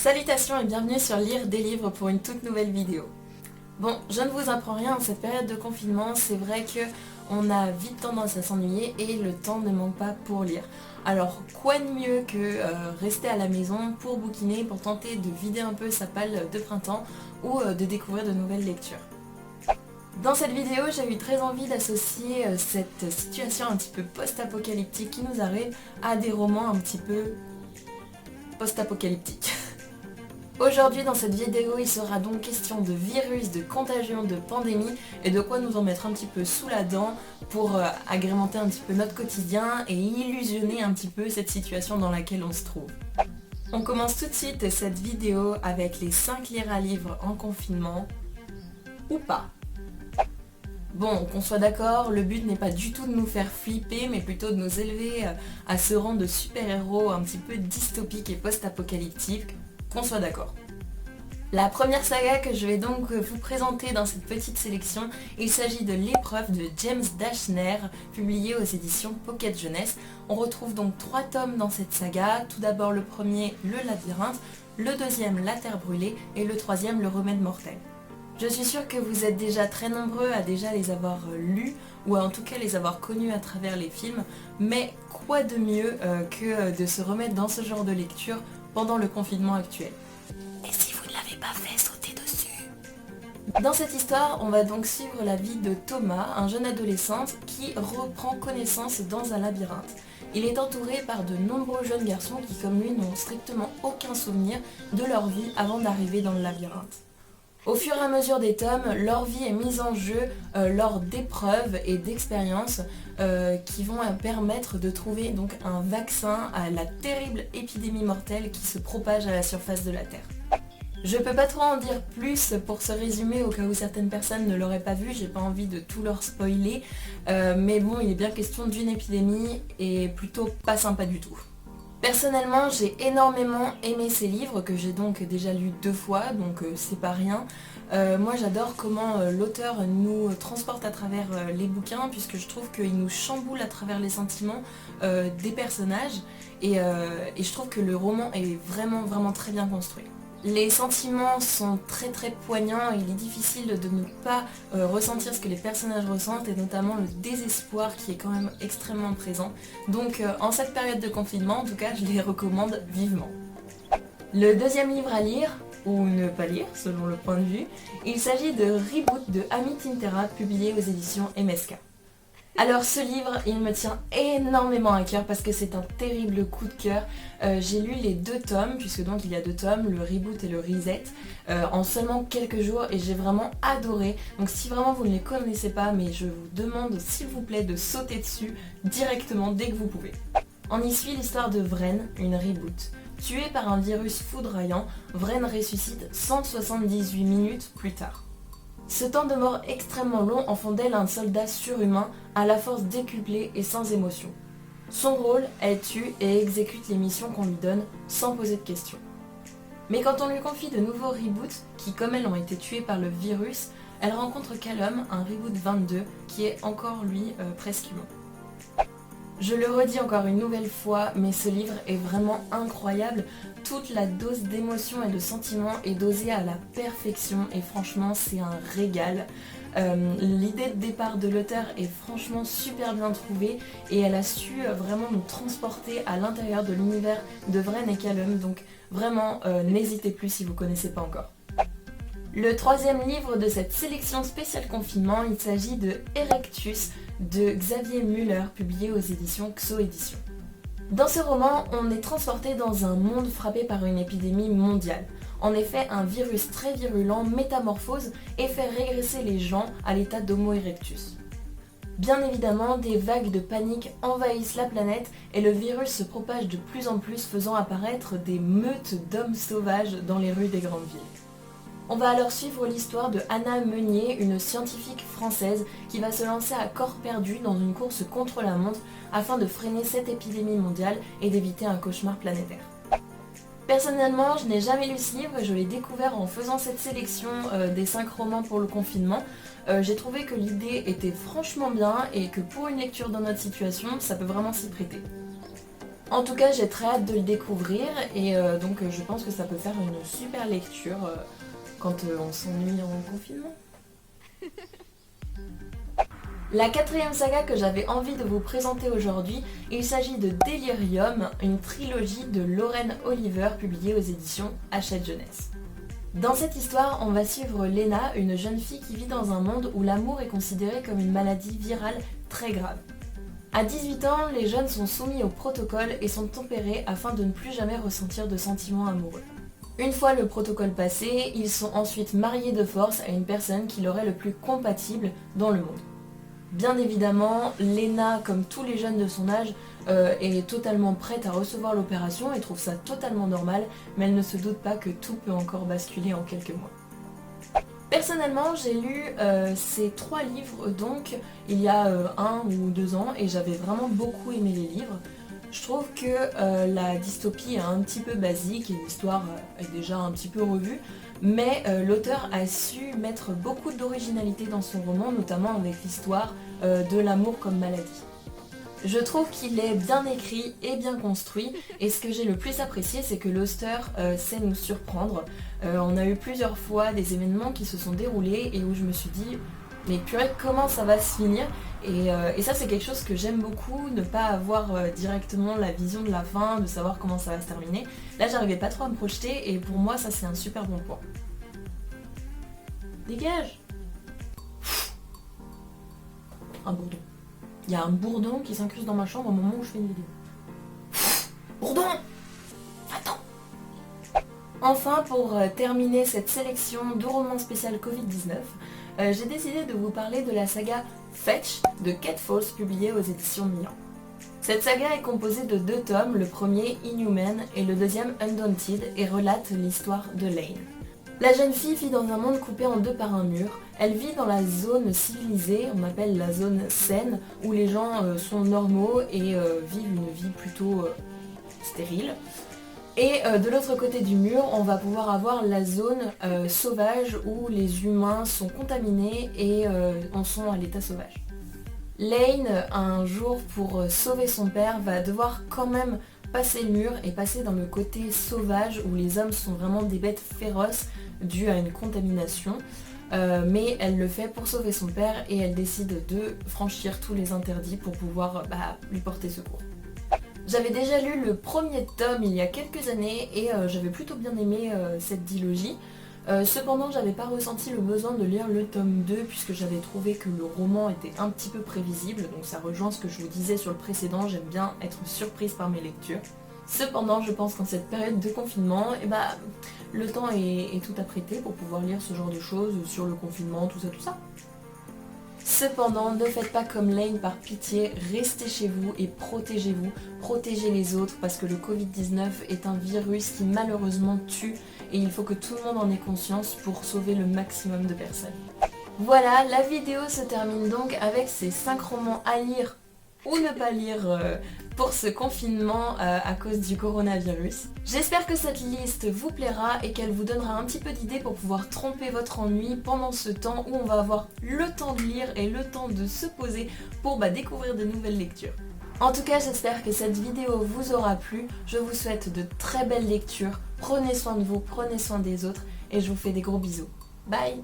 Salutations et bienvenue sur Lire des livres pour une toute nouvelle vidéo. Bon, je ne vous apprends rien en cette période de confinement, c'est vrai que on a vite tendance à s'ennuyer et le temps ne manque pas pour lire. Alors quoi de mieux que rester à la maison pour bouquiner, pour tenter de vider un peu sa palle de printemps ou de découvrir de nouvelles lectures. Dans cette vidéo, j'ai eu très envie d'associer cette situation un petit peu post-apocalyptique qui nous arrive à des romans un petit peu post-apocalyptiques. Aujourd'hui dans cette vidéo, il sera donc question de virus, de contagion, de pandémie et de quoi nous en mettre un petit peu sous la dent pour agrémenter un petit peu notre quotidien et illusionner un petit peu cette situation dans laquelle on se trouve. On commence tout de suite cette vidéo avec les 5 lire à livre en confinement, ou pas. Bon, qu'on soit d'accord, le but n'est pas du tout de nous faire flipper, mais plutôt de nous élever à ce rang de super-héros un petit peu dystopique et post-apocalyptique, qu'on soit d'accord. La première saga que je vais donc vous présenter dans cette petite sélection, il s'agit de L'épreuve de James Dashner, publié aux éditions Pocket Jeunesse. On retrouve donc 3 tomes dans cette saga, tout d'abord le premier, Le Labyrinthe, le deuxième, La Terre Brûlée, et le troisième, Le Remède Mortel. Je suis sûre que vous êtes déjà très nombreux à déjà les avoir lus, ou en tout cas les avoir connus à travers les films, mais quoi de mieux que de se remettre dans ce genre de lecture pendant le confinement actuel. Et si vous ne l'avez pas fait, sautez dessus. Dans cette histoire, on va donc suivre la vie de Thomas, un jeune adolescent qui reprend connaissance dans un labyrinthe. Il est entouré par de nombreux jeunes garçons qui, comme lui, n'ont strictement aucun souvenir de leur vie avant d'arriver dans le labyrinthe. Au fur et à mesure des tomes, leur vie est mise en jeu lors d'épreuves et d'expériences qui vont permettre de trouver donc un vaccin à la terrible épidémie mortelle qui se propage à la surface de la Terre. Je peux pas trop en dire plus pour ce résumé au cas où certaines personnes ne l'auraient pas vu, j'ai pas envie de tout leur spoiler, mais bon, il est bien question d'une épidémie et plutôt pas sympa du tout. Personnellement, j'ai énormément aimé ces livres que j'ai donc déjà lus 2 fois, donc c'est pas rien. Moi j'adore comment l'auteur nous transporte à travers les bouquins puisque je trouve qu'il nous chamboule à travers les sentiments des personnages et je trouve que le roman est vraiment très bien construit. Les sentiments sont très poignants et il est difficile de ne pas ressentir ce que les personnages ressentent et notamment le désespoir qui est quand même extrêmement présent. Donc en cette période de confinement, en tout cas, je les recommande vivement. Le deuxième livre à lire, ou ne pas lire selon le point de vue, il s'agit de Reboot de Amy Tintera, publié aux éditions MSK. Alors ce livre, il me tient énormément à cœur parce que c'est un terrible coup de cœur. J'ai lu les 2 tomes, puisque donc il y a 2 tomes, le Reboot et le Reset, en seulement quelques jours et j'ai vraiment adoré. Donc si vraiment vous ne les connaissez pas, mais je vous demande s'il vous plaît de sauter dessus directement dès que vous pouvez. On y suit l'histoire de Vren, une Reboot. Tuée par un virus foudroyant, Vren ressuscite 178 minutes plus tard. Ce temps de mort extrêmement long en font d'elle un soldat surhumain, à la force décuplée et sans émotion. Son rôle, elle tue et exécute les missions qu'on lui donne sans poser de questions. Mais quand on lui confie de nouveaux reboots, qui comme elle ont été tués par le virus, elle rencontre Callum, un reboot 22, qui est encore lui presque humain. Je le redis encore une nouvelle fois, mais ce livre est vraiment incroyable. Toute la dose d'émotion et de sentiments est dosée à la perfection et franchement c'est un régal. L'idée de départ de l'auteur est franchement super bien trouvée et elle a su vraiment nous transporter à l'intérieur de l'univers de Vren et Callum, donc vraiment n'hésitez plus si vous ne connaissez pas encore. Le troisième livre de cette sélection spéciale confinement, il s'agit de Erectus de Xavier Müller, publié aux éditions XO Éditions. Dans ce roman, on est transporté dans un monde frappé par une épidémie mondiale. En effet, un virus très virulent métamorphose et fait régresser les gens à l'état d'Homo erectus. Bien évidemment, des vagues de panique envahissent la planète et le virus se propage de plus en plus, faisant apparaître des meutes d'hommes sauvages dans les rues des grandes villes. On va alors suivre l'histoire de Anna Meunier, une scientifique française qui va se lancer à corps perdu dans une course contre la montre afin de freiner cette épidémie mondiale et d'éviter un cauchemar planétaire. Personnellement, je n'ai jamais lu ce livre, je l'ai découvert en faisant cette sélection des 5 romans pour le confinement. J'ai trouvé que l'idée était franchement bien et que pour une lecture dans notre situation, ça peut vraiment s'y prêter. En tout cas, j'ai très hâte de le découvrir et donc je pense que ça peut faire une super lecture quand on s'ennuie en confinement. La quatrième saga que j'avais envie de vous présenter aujourd'hui, il s'agit de Delirium, une trilogie de Lauren Oliver publiée aux éditions Hachette Jeunesse. Dans cette histoire, on va suivre Lena, une jeune fille qui vit dans un monde où l'amour est considéré comme une maladie virale très grave. À 18 ans, les jeunes sont soumis au protocole et sont tempérés afin de ne plus jamais ressentir de sentiments amoureux. Une fois le protocole passé, ils sont ensuite mariés de force à une personne qui leur est le plus compatible dans le monde. Bien évidemment, Lena, comme tous les jeunes de son âge, est totalement prête à recevoir l'opération et trouve ça totalement normal, mais elle ne se doute pas que tout peut encore basculer en quelques mois. Personnellement, j'ai lu ces 3 livres donc il y a 1 ou 2 ans et j'avais vraiment beaucoup aimé les livres. Je trouve que la dystopie est un petit peu basique et l'histoire est déjà un petit peu revue, mais l'auteur a su mettre beaucoup d'originalité dans son roman, notamment avec l'histoire de l'amour comme maladie. Je trouve qu'il est bien écrit et bien construit, et ce que j'ai le plus apprécié, c'est que l'auteur sait nous surprendre. On a eu plusieurs fois des événements qui se sont déroulés et où je me suis dit mais purée, comment ça va se finir, et ça c'est quelque chose que j'aime beaucoup, ne pas avoir directement la vision de la fin, de savoir comment ça va se terminer. Là j'arrivais pas trop à me projeter et pour moi ça c'est un super bon point. Dégage. Un bourdon. Il y a un bourdon qui s'incruste dans ma chambre au moment où je fais une vidéo. Bourdon! Attends! Enfin, pour terminer cette sélection de romans spécial Covid-19, j'ai décidé de vous parler de la saga Fetch de Kate Falls publiée aux éditions Milan. Cette saga est composée de 2 tomes, le premier Inhuman et le deuxième Undaunted, et relate l'histoire de Lane. La jeune fille vit dans un monde coupé en 2 par un mur. Elle vit dans la zone civilisée, on appelle la zone saine, où les gens sont normaux et vivent une vie plutôt stérile. Et de l'autre côté du mur, on va pouvoir avoir la zone sauvage où les humains sont contaminés et en sont à l'état sauvage. Lane, un jour, pour sauver son père, va devoir quand même passer le mur et passer dans le côté sauvage où les hommes sont vraiment des bêtes féroces dues à une contamination. Mais elle le fait pour sauver son père et elle décide de franchir tous les interdits pour pouvoir lui porter secours. J'avais déjà lu le premier tome il y a quelques années et j'avais plutôt bien aimé cette dilogie. Cependant, j'avais pas ressenti le besoin de lire le tome 2 puisque j'avais trouvé que le roman était un petit peu prévisible, donc ça rejoint ce que je vous disais sur le précédent, j'aime bien être surprise par mes lectures. Cependant, je pense qu'en cette période de confinement, le temps est tout apprêté pour pouvoir lire ce genre de choses sur le confinement, tout ça. Cependant, ne faites pas comme Lane, par pitié, restez chez vous et protégez-vous, protégez les autres parce que le Covid-19 est un virus qui malheureusement tue et il faut que tout le monde en ait conscience pour sauver le maximum de personnes. Voilà, la vidéo se termine donc avec ces 5 romans à lire ou ne pas lire pour ce confinement à cause du coronavirus. J'espère que cette liste vous plaira et qu'elle vous donnera un petit peu d'idées pour pouvoir tromper votre ennui pendant ce temps où on va avoir le temps de lire et le temps de se poser pour découvrir de nouvelles lectures. En tout cas, j'espère que cette vidéo vous aura plu. Je vous souhaite de très belles lectures. Prenez soin de vous, prenez soin des autres et je vous fais des gros bisous. Bye!